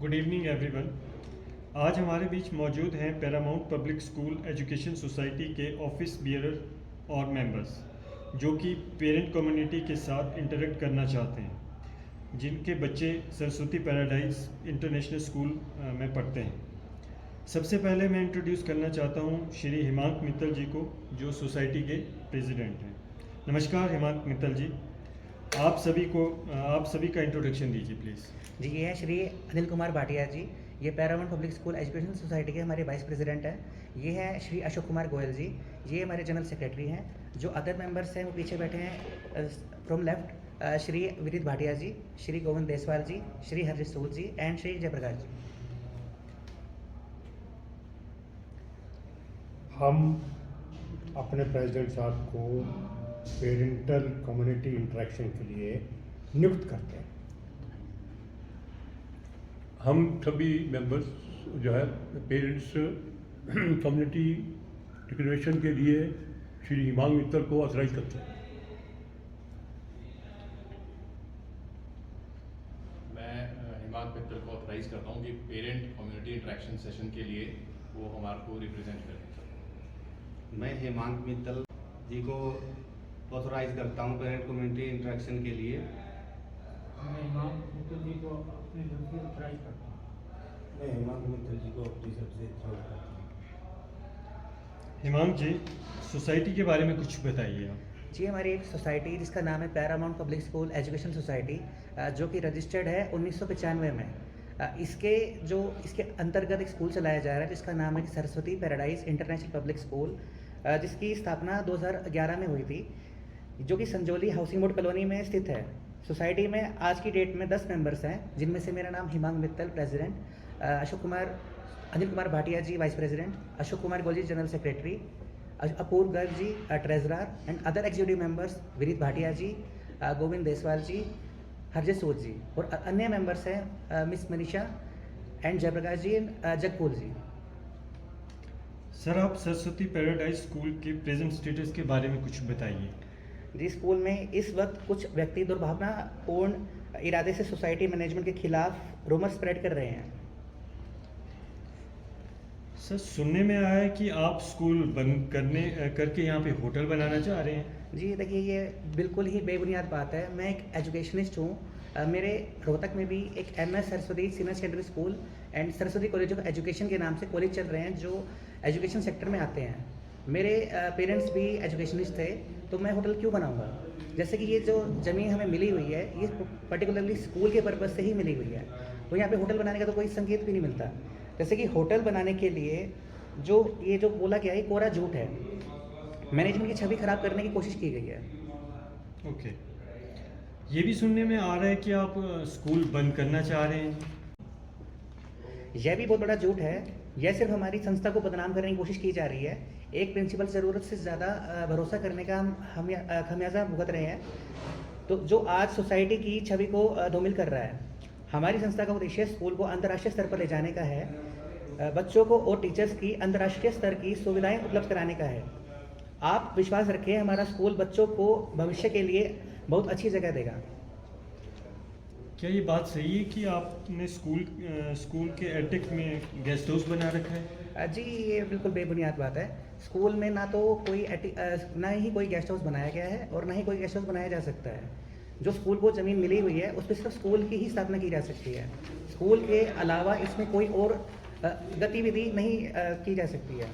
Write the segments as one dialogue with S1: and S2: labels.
S1: Good evening everyone. आज हमारे बीच मौजूद हैं Paramount public school education society के ऑफिस बियरर और मेंबर्स, जो कि पेरेंट कम्युनिटी के साथ इंटरेक्ट करना चाहते हैं, जिनके बच्चे सरस्वती पैराडाइज इंटरनेशनल स्कूल में पढ़ते हैं। सबसे पहले मैं इंट्रोड्यूस करना चाहता हूं श्री हिमांक मित्तल जी को, जो सोसाइटी के प्रेसिडेंट हैं। नमस्कार हिमांक मित्तल जी, आप सभी का इंट्रोडक्शन दीजिए प्लीज़।
S2: जी, ये है श्री अनिल कुमार भाटिया जी। ये Paramount public school education society के हमारे वाइस प्रेसिडेंट हैं। ये है श्री अशोक कुमार गोयल जी, ये हमारे जनरल सेक्रेटरी हैं। जो अदर मेंबर्स हैं वो पीछे बैठे हैं from left, Shri Vineet Bhatia ji, Shri Govind Deswal ji, Shri Harjeet Sood ji and Shri Jayprakash ji.
S3: हम अपने प्रेसिडेंट साहब को पेरेंटल कम्युनिटी इंटरेक्शन के लिए नियुक्त करते हैं।
S4: हम सभी मेंबर्स जो है पेरेंट्स कम्युनिटी डिक्लेरेशन के लिए श्री हिमांक मित्तल को ऑथराइज करते हैं।
S5: मैं हिमांक मित्तल को ऑथराइज करता हूँ कि पेरेंट कम्युनिटी इंटरेक्शन सेशन के लिए वो हमारे को रिप्रेजेंट करें।
S6: मैं हिमांक मित्तल जी को ऑथराइज करता हूँ पेरेंट कम्युनिटी इंटरेक्शन के लिए।
S7: मैं हिमांक मित्तल जी को अपनी तरफ से ऑथराइज करता हूँ।
S8: मैं हिमांक मित्तल जी को अपनी तरफ से ऑथराइज करता हूँ।
S1: हिमांक जी, सोसाइटी के बारे में कुछ बताइए आप।
S2: जी, हमारी एक सोसाइटी जिसका नाम है Paramount public school education society, जो कि रजिस्टर्ड है 1995 में। इसके अंतर्गत एक स्कूल चलाया जा रहा है जिसका नाम है Saraswati paradise international public school, जिसकी स्थापना 2011 में हुई थी, जो कि संजौली हाउसिंग बोर्ड कॉलोनी में स्थित है। सोसाइटी में आज की डेट में 10 मेंबर्स हैं, जिनमें से मेरा नाम Himank Mittal president, Anil Kumar Bhatia ji vice president, Ashok Kumar Goyal ji general secretary, Apurv Garg ji treasurer and other executive members Vineet Bhatia ji, Govind Deswal ji, Harjeet Sood ji, और अन्य मेंबर्स हैं miss Manisha and Jayprakash ji and Jagpur ji.
S1: Sir, आप सरस्वती पैराडाइज स्कूल के प्रेजेंट स्टेटस के बारे में कुछ बताइए।
S2: जी, स्कूल में इस वक्त कुछ व्यक्ति दुर्भावनापूर्ण इरादे से सोसाइटी मैनेजमेंट के खिलाफ रूमर स्प्रेड कर रहे हैं।
S1: सर, सुनने में आया है कि आप स्कूल बंद करके यहाँ पे होटल बनाना चाह रहे हैं।
S2: जी देखिए, ये बिल्कुल ही बेबुनियाद बात है। मैं एक एजुकेशनिस्ट हूँ। मेरे रोहतक में भी एक MS Saraswati senior secondary school and Saraswati college of education के नाम से कॉलेज चल रहे हैं, जो एजुकेशन सेक्टर में आते हैं। मेरे पेरेंट्स भी एजुकेशनिस्ट थे, तो मैं होटल क्यों बनाऊंगा? जैसे कि ये जो ज़मीन हमें मिली हुई है, ये पर्टिकुलरली स्कूल के पर्पज़ से ही मिली हुई है, तो यहाँ पे होटल बनाने का तो कोई संकेत भी नहीं मिलता। जैसे कि होटल बनाने के लिए जो बोला गया है, कोरा झूठ है। मैनेजमेंट की छवि खराब करने की कोशिश की गई है।
S1: ओके, ये भी सुनने में आ रहा है कि आप स्कूल बंद करना चाह रहे हैं।
S2: यह भी बहुत बड़ा झूठ है। यह सिर्फ हमारी संस्था को बदनाम करने की कोशिश की जा रही है। एक प्रिंसिपल ज़रूरत से ज़्यादा भरोसा करने का हम खमियाजा भुगत रहे हैं, तो जो आज सोसाइटी की छवि को धूमिल कर रहा है। हमारी संस्था का उद्देश्य स्कूल को अंतर्राष्ट्रीय स्तर पर ले जाने का है, बच्चों को और टीचर्स की अंतर्राष्ट्रीय स्तर की सुविधाएं उपलब्ध कराने का है। आप विश्वास रखें, हमारा स्कूल बच्चों को भविष्य के लिए बहुत अच्छी जगह देगा।
S1: क्या ये बात सही है कि आपने स्कूल के एटेक में गेस्ट हाउस बना रखा है?
S2: जी, ये बिल्कुल बेबुनियाद बात है। स्कूल में ना ही कोई गेस्ट हाउस बनाया गया है और ना ही कोई गेस्ट हाउस बनाया जा सकता है। जो स्कूल को ज़मीन मिली हुई है, उस पर सिर्फ स्कूल की ही स्थापना की जा सकती है। स्कूल के अलावा इसमें कोई और गतिविधि नहीं की जा सकती है।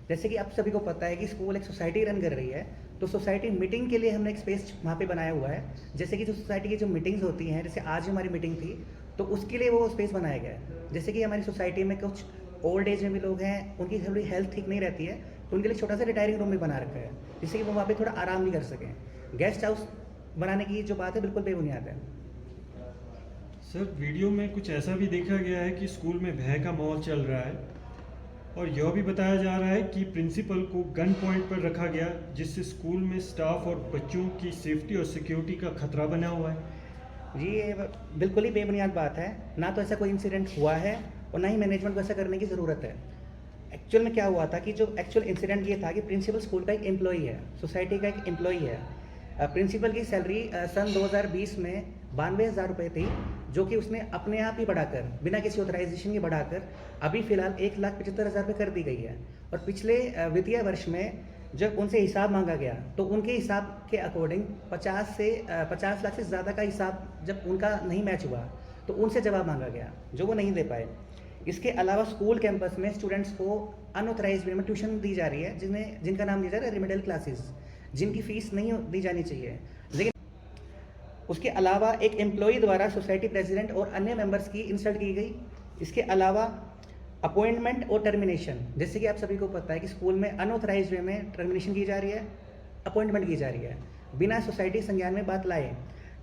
S2: जैसे कि आप सभी को पता है कि स्कूल एक सोसाइटी रन कर रही है, तो सोसाइटी मीटिंग के लिए हमने एक स्पेस वहाँ पे बनाया हुआ है। जैसे कि जो सोसाइटी की जो मीटिंग्स होती हैं, जैसे आज हमारी मीटिंग थी, तो उसके लिए वो स्पेस बनाया गया है। जैसे कि हमारी सोसाइटी में कुछ ओल्ड एज में भी लोग हैं, उनकी थोड़ी हेल्थ ठीक नहीं रहती है, तो उनके लिए छोटा सा रिटायरिंग रूम भी बना रखा है, जिससे कि वो वहाँ पर थोड़ा आराम भी कर सकें। गेस्ट हाउस बनाने की जो बात है, बिल्कुल बेबुनियाद है।
S1: सर, वीडियो में कुछ ऐसा भी देखा गया है कि स्कूल में भय का माहौल चल रहा है, और यह भी बताया जा रहा है कि प्रिंसिपल को गन पॉइंट पर रखा गया, जिससे स्कूल में स्टाफ और बच्चों की सेफ्टी और सिक्योरिटी का खतरा बना हुआ है।
S2: जी, ये बिल्कुल ही बेबुनियाद बात है। ना तो ऐसा कोई इंसिडेंट हुआ है और ना ही मैनेजमेंट को ऐसा करने की ज़रूरत है। एक्चुअल में क्या हुआ था कि जो एक्चुअल इंसिडेंट ये था कि प्रिंसिपल स्कूल का एक एम्प्लॉई है, सोसाइटी का एक एम्प्लॉई है। प्रिंसिपल की सैलरी सन 2020 में 92,000 रुपये थी, जो कि उसने अपने आप ही बढ़ाकर, बिना किसी ऑथराइजेशन के बढ़ाकर अभी फ़िलहाल 1,75,000 रुपये कर दी गई है। और पिछले वित्तीय वर्ष में जब उनसे हिसाब मांगा गया तो उनके हिसाब के अकॉर्डिंग 50 लाख से ज़्यादा का हिसाब जब उनका नहीं मैच हुआ तो उनसे जवाब मांगा गया, जो वो नहीं दे पाए। इसके अलावा स्कूल कैंपस में स्टूडेंट्स को अनऑथराइज्ड वे में ट्यूशन दी जा रही है, जिनका नाम दिया जा रहा है रिमेडियल क्लासेस, जिनकी फ़ीस नहीं दी जानी चाहिए। लेकिन उसके अलावा एक एम्प्लॉई द्वारा सोसाइटी प्रेसिडेंट और अन्य मेंबर्स की इंसल्ट की गई। इसके अलावा अपॉइंटमेंट और टर्मिनेशन, जैसे कि आप सभी को पता है कि स्कूल में अनऑथराइज्ड वे में टर्मिनेशन की जा रही है, अपॉइंटमेंट की जा रही है, बिना सोसाइटी संज्ञान में बात लाए।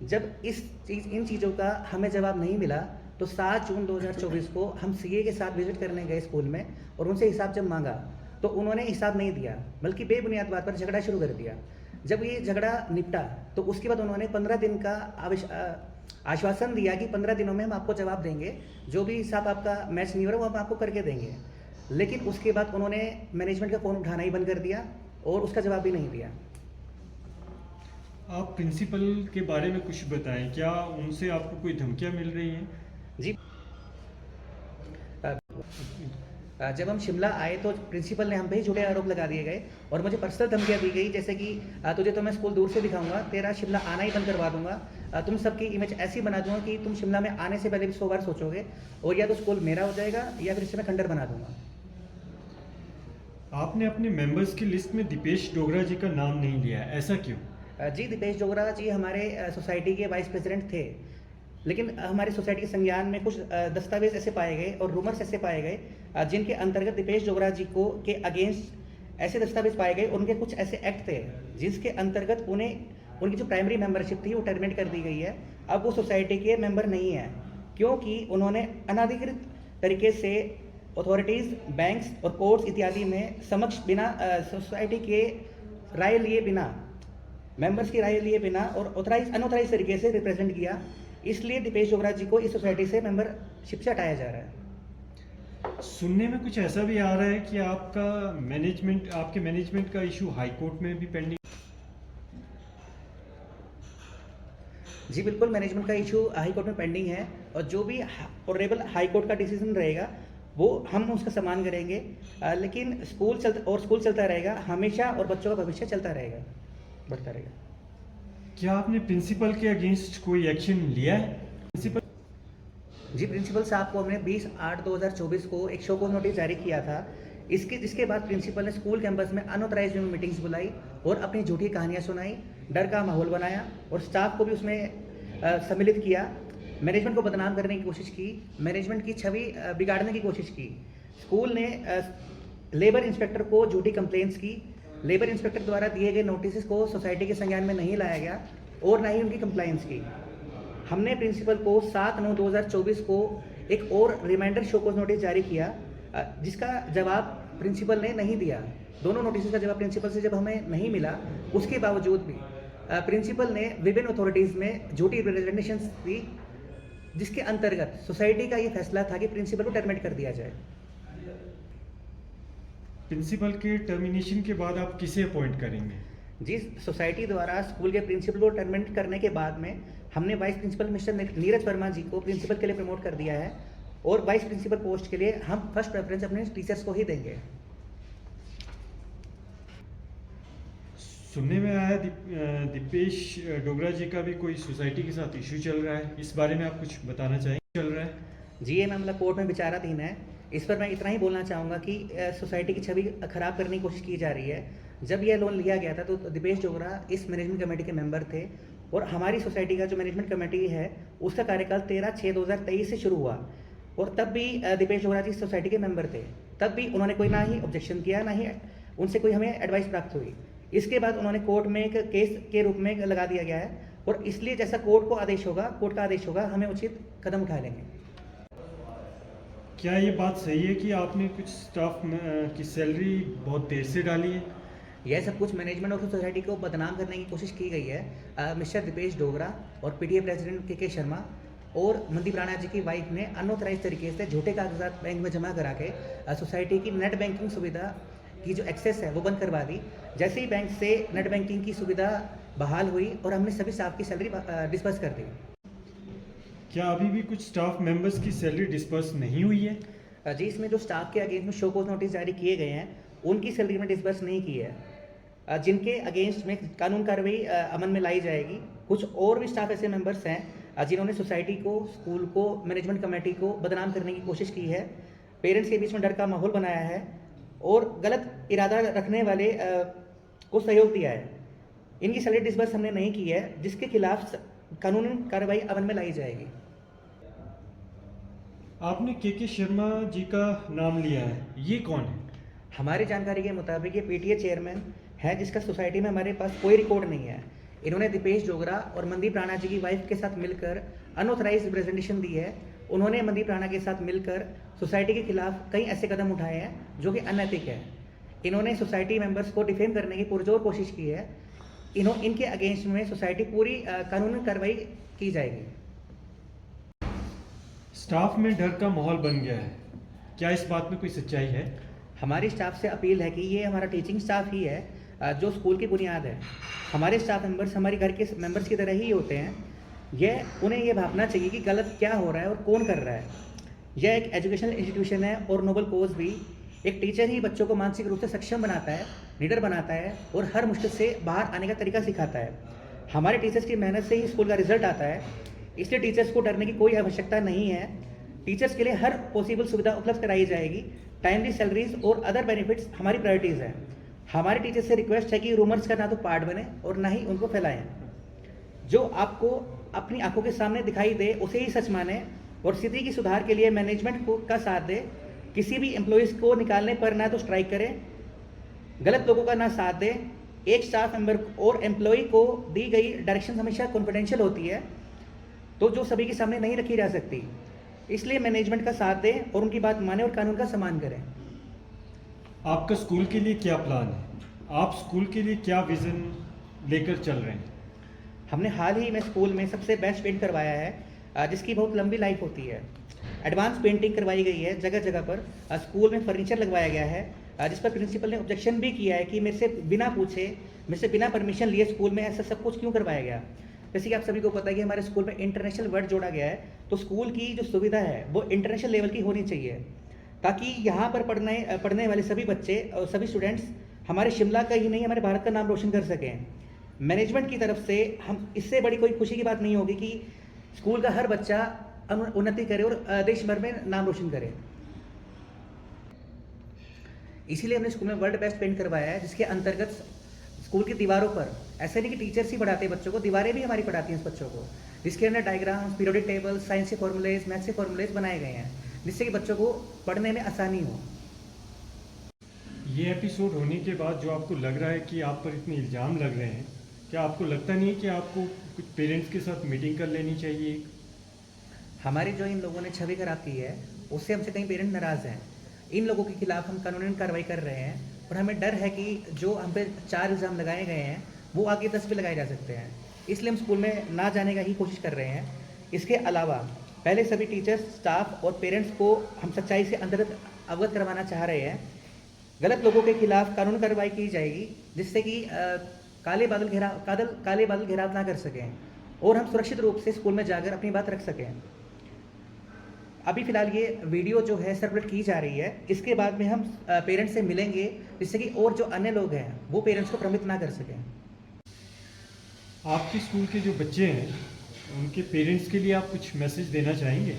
S2: जब इन चीज़ों का हमें जवाब नहीं मिला तो 7 जून 2024 को हम सीए के साथ विजिट करने गए स्कूल में और उनसे हिसाब जब मांगा तो उन्होंने हिसाब नहीं दिया, बल्कि बेबुनियाद बात पर झगड़ा शुरू कर दिया। जब ये झगड़ा निपटा तो उसके बाद उन्होंने 15 दिन का आश्वासन दिया कि 15 दिनों में हम आपको जवाब देंगे, जो भी हिसाब आपका मैच नहीं हो रहा वो हम आपको करके देंगे। लेकिन उसके बाद उन्होंने मैनेजमेंट का फ़ोन उठाना ही बंद कर दिया और उसका जवाब भी नहीं दिया।
S1: आप प्रिंसिपल के बारे में कुछ बताएं, क्या उनसे आपको कोई धमकियां मिल रही हैं?
S2: जी, जब हम शिमला आए तो प्रिंसिपल ने हम पे ही झूठे आरोप लगा दिए गए और मुझे पर्सनल धमकियाँ दी गई, जैसे कि तुझे तो मैं स्कूल दूर से दिखाऊंगा, तेरा शिमला आना ही बंद करवा दूंगा, तुम सबकी इमेज ऐसी बना दूंगा कि तुम शिमला में आने से पहले भी 100 बार सोचोगे, और या तो स्कूल मेरा हो जाएगा या फिर इसे मैं खंडर बना दूंगा।
S1: आपने अपने मेंबर्स की लिस्ट में दीपेश डोगरा जी का नाम नहीं लिया, ऐसा क्यों?
S2: जी, दीपेश डोगरा जी हमारे सोसाइटी के वाइस प्रेसिडेंट थे, लेकिन हमारी सोसाइटी के संज्ञान में कुछ दस्तावेज ऐसे पाए गए और रूमर्स ऐसे पाए गए जिनके अंतर्गत दीपेश डोगरा जी को के अगेंस्ट ऐसे दस्तावेज पाए गए, उनके कुछ ऐसे एक्ट थे जिसके अंतर्गत उनकी जो प्राइमरी मेंबरशिप थी वो टर्मिनेट कर दी गई है। अब वो सोसाइटी के मेंबर नहीं है, क्योंकि उन्होंने अनाधिकृत तरीके से अथॉरिटीज़, बैंक्स और कोर्ट्स इत्यादि में समक्ष बिना सोसाइटी के राय लिए बिना, मेंबर्स की राय लिए बिना और अनऑथराइज तरीके से रिप्रेजेंट किया। इसलिए दीपेश डोगरा जी को इस सोसाइटी से मेंबरशिप से हटाया जा रहा है।
S1: सुनने में कुछ ऐसा भी आ रहा है कि आपके मैनेजमेंट का इशू हाई कोर्ट में भी पेंडिंग।
S2: जी बिल्कुल, मैनेजमेंट का इशू हाई कोर्ट में पेंडिंग है और जो भी ऑनरेबल हाई कोर्ट का डिसीजन रहेगा वो हम उसका सम्मान करेंगे। लेकिन स्कूल चलता रहेगा हमेशा और बच्चों का भविष्य चलता रहेगा, बढ़ता रहेगा।
S1: क्या आपने प्रिंसिपल के अगेंस्ट कोई एक्शन लिया है? प्रिंसिपल
S2: जी, प्रिंसिपल साहब को हमने 20/8/2024 को एक शो कॉज नोटिस जारी किया था। जिसके बाद प्रिंसिपल ने स्कूल कैंपस में अनऑथराइज्ड मीटिंग्स बुलाई और अपनी झूठी कहानियां सुनाई, डर का माहौल बनाया और स्टाफ को भी उसमें सम्मिलित किया, मैनेजमेंट को बदनाम करने की कोशिश की, मैनेजमेंट की छवि बिगाड़ने की कोशिश की। स्कूल ने लेबर इंस्पेक्टर को झूठी कंप्लेंट्स की, लेबर इंस्पेक्टर द्वारा दिए गए नोटिस को सोसाइटी के संज्ञान में नहीं लाया गया और ना ही उनकी कंप्लायंस की। हमने प्रिंसिपल को 7/9/2024 को एक और रिमाइंडर शो कॉज नोटिस जारी किया, जिसका जवाब प्रिंसिपल ने नहीं दिया। दोनों नोटिस का जवाब प्रिंसिपल से जब हमें नहीं मिला, उसके बावजूद भी प्रिंसिपल ने विभिन्न अथॉरिटीज़ में झूठी रिप्रेजेंटेशंस दी, जिसके अंतर्गत सोसाइटी का ये फैसला था कि प्रिंसिपल को टर्मिनेट कर दिया जाए।
S1: प्रिंसिपल के टर्मिनेशन के बाद आप किसे अपॉइंट करेंगे?
S2: जी, सोसाइटी द्वारा स्कूल के प्रिंसिपल को टर्मिनेट करने के बाद में हमने vice principal mister Neeraj Verma ji को प्रिंसिपल के लिए प्रमोट कर दिया है और वाइस प्रिंसिपल पोस्ट के लिए हम फर्स्ट प्रेफरेंस अपने टीचर्स को ही देंगे।
S1: सुनने में आया दीपेश डोगरा जी का भी कोई सोसाइटी के साथ इशू चल रहा है, इस बारे में आप कुछ बताना चाहेंगे? चल रहा है
S2: जी, ये मामला कोर्ट में विचाराधीन है। इस पर मैं इतना ही बोलना चाहूँगा कि सोसाइटी की छवि खराब करने की कोशिश की जा रही है। जब यह लोन लिया गया था तो दीपेश डोगरा इस मैनेजमेंट कमेटी के मेंबर थे और हमारी सोसाइटी का जो मैनेजमेंट कमेटी है उसका कार्यकाल 13/6/2023 से शुरू हुआ और तब भी दीपेश डोगरा जी सोसाइटी के मेंबर थे। तब भी उन्होंने कोई ना ही ऑब्जेक्शन किया, ना ही उनसे कोई हमें एडवाइस प्राप्त हुई। इसके बाद उन्होंने कोर्ट में एक केस के रूप में लगा दिया गया है और इसलिए जैसा कोर्ट का आदेश होगा हमें उचित कदम उठा लेंगे।
S1: क्या ये बात सही है कि आपने कुछ स्टाफ की सैलरी बहुत देर से डाली है?
S2: यह सब कुछ मैनेजमेंट और सोसाइटी को बदनाम करने की कोशिश की गई है। मिस्टर दीपेश डोगरा और पीटीए प्रेसिडेंट के शर्मा और मनदीप राणा जी की वाइफ ने अनऑथराइज तरीके से झूठे कागजात बैंक में जमा करा के सोसाइटी की नेट बैंकिंग सुविधा की जो एक्सेस है वो बंद करवा दी। जैसे ही बैंक से नेट बैंकिंग की सुविधा बहाल हुई और हमने सभी स्टाफ की सैलरी डिस्बर्स कर दी।
S1: क्या अभी भी कुछ स्टाफ मेंबर्स की सैलरी डिस्पर्स नहीं हुई है?
S2: जी, इसमें जो स्टाफ के अगेंस्ट में शो कॉज नोटिस जारी किए गए हैं उनकी सैलरी में डिस्बर्स नहीं की है। जिनके अगेंस्ट में कानून कार्रवाई अमल में लाई जाएगी। कुछ और भी स्टाफ ऐसे मेंबर्स हैं जिन्होंने सोसाइटी को, स्कूल को, मैनेजमेंट कमेटी को बदनाम करने की कोशिश की है, पेरेंट्स के बीच में डर का माहौल बनाया है और गलत इरादा रखने वाले को सहयोग दिया है। इनकी सैलरी डिस्बर्स हमने नहीं की है, जिसके खिलाफ कानूनी कार्रवाई अमल में लाई जाएगी।
S1: आपने के शर्मा जी का नाम लिया है, ये कौन है?
S2: हमारी जानकारी के मुताबिक ये पीटीए चेयरमैन है, जिसका सोसाइटी में हमारे पास कोई रिकॉर्ड नहीं है। इन्होंने दीपेश जोगरा और मनदीप राणा जी की वाइफ के साथ मिलकर अनऑथराइज रिप्रेजेंटेशन दी है। उन्होंने मनदीप राणा के साथ मिलकर सोसाइटी के खिलाफ कई ऐसे कदम उठाए हैं जो कि अनैतिक है। इन्होंने सोसाइटी मेंबर्स को डिफेम करने की पुरजोर कोशिश की है। इनके अगेंस्ट में सोसाइटी पूरी कानूनी कार्रवाई की जाएगी।
S1: स्टाफ में डर का माहौल बन गया है, क्या इस बात में कोई सच्चाई है?
S2: हमारी स्टाफ से अपील है कि ये हमारा टीचिंग स्टाफ ही है जो स्कूल की बुनियाद है। हमारे स्टाफ मेंबर्स हमारे घर के मेंबर्स की तरह ही होते हैं। उन्हें ये भापना चाहिए कि गलत क्या हो रहा है और कौन कर रहा है। यह एक एजुकेशनल इंस्टीट्यूशन है और नोबल कोज भी। एक टीचर ही बच्चों को मानसिक रूप से सक्षम बनाता है, लीडर बनाता है और हर मुश्किल से बाहर आने का तरीका सिखाता है। हमारे टीचर्स की मेहनत से ही स्कूल का रिजल्ट आता है, इसलिए टीचर्स को डरने की कोई आवश्यकता नहीं है। टीचर्स के लिए हर पॉसिबल सुविधा उपलब्ध कराई जाएगी। टाइमली सैलरीज और अदर बेनिफिट्स हमारी प्रायोरिटीज़ हैं। हमारे टीचर्स से रिक्वेस्ट है कि रूमर्स का ना तो पार्ट बने और ना ही उनको फैलाएं। जो आपको अपनी आंखों के सामने दिखाई दे उसे ही सच माने और स्थिति की सुधार के लिए मैनेजमेंट को का साथ दे। किसी भी एम्प्लॉयज़ को निकालने पर ना तो स्ट्राइक करें, गलत लोगों का ना साथ दे। एक स्टाफ मेंबर और एम्प्लॉय को दी गई डायरेक्शन हमेशा कॉन्फिडेंशियल होती है, तो जो सभी के सामने नहीं रखी जा सकती। इसलिए मैनेजमेंट का साथ दें और उनकी बात माने और कानून का सम्मान करें।
S1: आपका स्कूल के लिए क्या प्लान है? आप स्कूल के लिए क्या विजन लेकर चल रहे हैं?
S2: हमने हाल ही में स्कूल में सबसे बेस्ट पेंट करवाया है, जिसकी बहुत लंबी लाइफ होती है। एडवांस पेंटिंग करवाई गई है जगह जगह पर। स्कूल में फर्नीचर लगवाया गया है, जिस पर प्रिंसिपल ने ऑब्जेक्शन भी किया है कि मेरे से बिना पूछे, मेरे से बिना परमिशन लिए स्कूल में ऐसा सब कुछ क्यों करवाया गया। जैसे कि आप सभी को पता है कि हमारे स्कूल में इंटरनेशनल वर्ड जोड़ा गया है, तो स्कूल की जो सुविधा है वो इंटरनेशनल लेवल की होनी चाहिए, ताकि यहाँ पर पढ़ने वाले सभी बच्चे और सभी स्टूडेंट्स हमारे शिमला का ही नहीं, हमारे भारत का नाम रोशन कर सकें। मैनेजमेंट की तरफ से हम इससे बड़ी कोई खुशी की बात नहीं होगी कि स्कूल का हर बच्चा उन्नति करे और देश भर में नाम रोशन करे। इसीलिए हमने स्कूल में वर्ल्ड बेस्ट पेंट करवाया है, जिसके अंतर्गत स्कूल की दीवारों पर ऐसे नहीं कि टीचर्स ही पढ़ाते हैं बच्चों को, दीवारें भी हमारी पढ़ाती हैं इस बच्चों को, जिसके अंदर डायग्राम्स, पीरियोडिक टेबल, साइंस के फॉर्मूलेज, मैथ्स के फॉर्मूलेज बनाए गए हैं, जिससे कि बच्चों को पढ़ने में आसानी हो।
S1: ये एपिसोड होने के बाद जो आपको लग रहा है कि आप पर इतने इल्ज़ाम लग रहे हैं, क्या आपको लगता नहीं है कि आपको कुछ पेरेंट्स के साथ मीटिंग कर लेनी चाहिए?
S2: हमारी जो इन लोगों ने छवि खराब की है, उससे हमसे कई पेरेंट नाराज़ हैं। इन लोगों के खिलाफ हम कानूनी कार्रवाई कर रहे हैं और हमें डर है कि जो हम पे 4 इल्ज़ाम लगाए गए हैं वो आगे 10 भी लगाए जा सकते हैं। इसलिए हम स्कूल में ना जाने का ही कोशिश कर रहे हैं। इसके अलावा पहले सभी टीचर्स, स्टाफ और पेरेंट्स को हम सच्चाई से अंतर्गत अवगत करवाना चाह रहे हैं। गलत लोगों के खिलाफ कानूनी कार्रवाई की जाएगी, जिससे कि काले बादल घेराव ना कर सकें और हम सुरक्षित रूप से स्कूल में जाकर अपनी बात रख सकें। अभी फ़िलहाल ये वीडियो जो है सर्कुलेट की जा रही है, इसके बाद में हम पेरेंट्स से मिलेंगे, जिससे कि और जो अन्य लोग हैं वो पेरेंट्स को भ्रमित ना कर सकें।
S1: आपके स्कूल के जो बच्चे हैं उनके पेरेंट्स के लिए आप कुछ मैसेज देना चाहेंगे?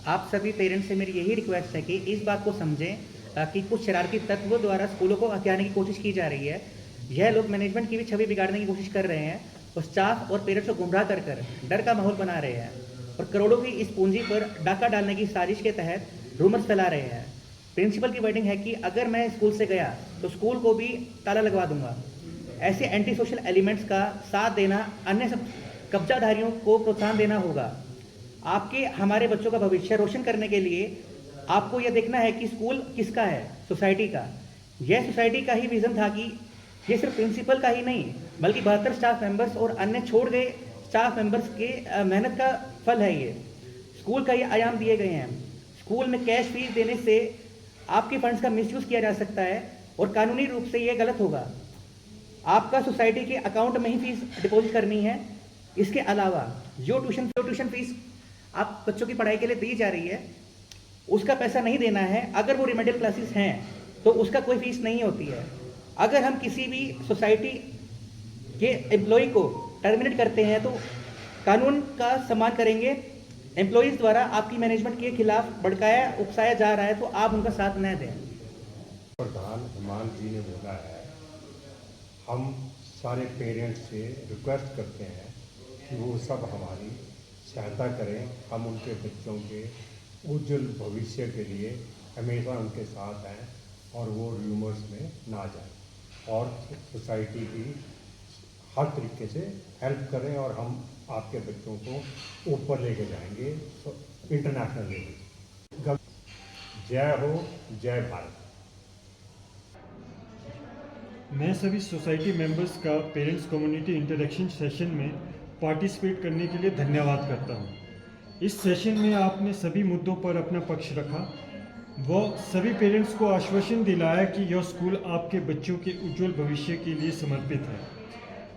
S2: आप सभी पेरेंट्स से मेरी यही रिक्वेस्ट है कि इस बात को समझें कि कुछ शरारती तत्वों द्वारा स्कूलों को हथियाने की कोशिश की जा रही है। यह लोग मैनेजमेंट की भी छवि बिगाड़ने की कोशिश कर रहे हैं और स्टाफ और पेरेंट्स को गुमराह कर डर का माहौल बना रहे हैं और करोड़ों की इस पूंजी पर डाका डालने की साजिश के तहत रूमर्स फैला रहे हैं। प्रिंसिपल की वर्डिंग है कि अगर मैं स्कूल से गया तो स्कूल को भी ताला लगवा दूंगा। ऐसे एंटी सोशल एलिमेंट्स का साथ देना, अन्य सब कब्जाधारियों को प्रोत्साहन देना होगा। आपके हमारे बच्चों का भविष्य रोशन करने के लिए आपको यह देखना है कि स्कूल किसका है, सोसाइटी का। यह सोसाइटी का ही विज़न था कि ये सिर्फ प्रिंसिपल का ही नहीं बल्कि 72 स्टाफ मेंबर्स और अन्य छोड़ गए स्टाफ मेंबर्स के मेहनत का फल है। ये स्कूल का ये आयाम दिए गए हैं। स्कूल में कैश फीस देने से आपके फंड्स का मिसयूज़ किया जा सकता है और कानूनी रूप से ये गलत होगा। आपका सोसाइटी के अकाउंट में ही फीस डिपॉजिट करनी है। इसके अलावा जो ट्यूशन फीस आप बच्चों की पढ़ाई के लिए दी जा रही है, उसका पैसा नहीं देना है। अगर वो रिमेडियल क्लासेस हैं तो उसका कोई फीस नहीं होती है। अगर हम किसी भी सोसाइटी के एम्प्लॉय को टर्मिनेट करते हैं तो कानून का सम्मान करेंगे। एम्प्लॉयज़ द्वारा आपकी मैनेजमेंट के खिलाफ भड़काया उकसाया जा रहा है तो आप उनका साथ न दें।
S3: प्रधान हेमंत जी ने बोला है, हम सारे पेरेंट्स से रिक्वेस्ट करते हैं कि वो सब हमारी सहायता करें। हम उनके बच्चों के उज्जवल भविष्य के लिए हमेशा उनके साथ हैं और वो र्यूमर्स में ना जाए और सोसाइटी की हर तरीके से हेल्प करें और हम आपके बच्चों को ऊपर लेके जाएंगे इंटरनेशनल लेवल। जय हो, जय भारत।
S1: मैं सभी सोसाइटी मेंबर्स का पेरेंट्स कम्युनिटी इंटरेक्शन सेशन में पार्टिसिपेट करने के लिए धन्यवाद करता हूं। इस सेशन में आपने सभी मुद्दों पर अपना पक्ष रखा व सभी पेरेंट्स को आश्वासन दिलाया कि यह स्कूल आपके बच्चों के उज्जवल भविष्य के लिए समर्पित है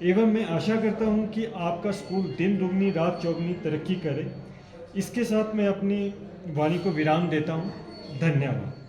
S1: एवं मैं आशा करता हूं कि आपका स्कूल दिन दुगनी रात चौगुनी तरक्की करे। इसके साथ मैं अपनी वाणी को विराम देता हूं। धन्यवाद।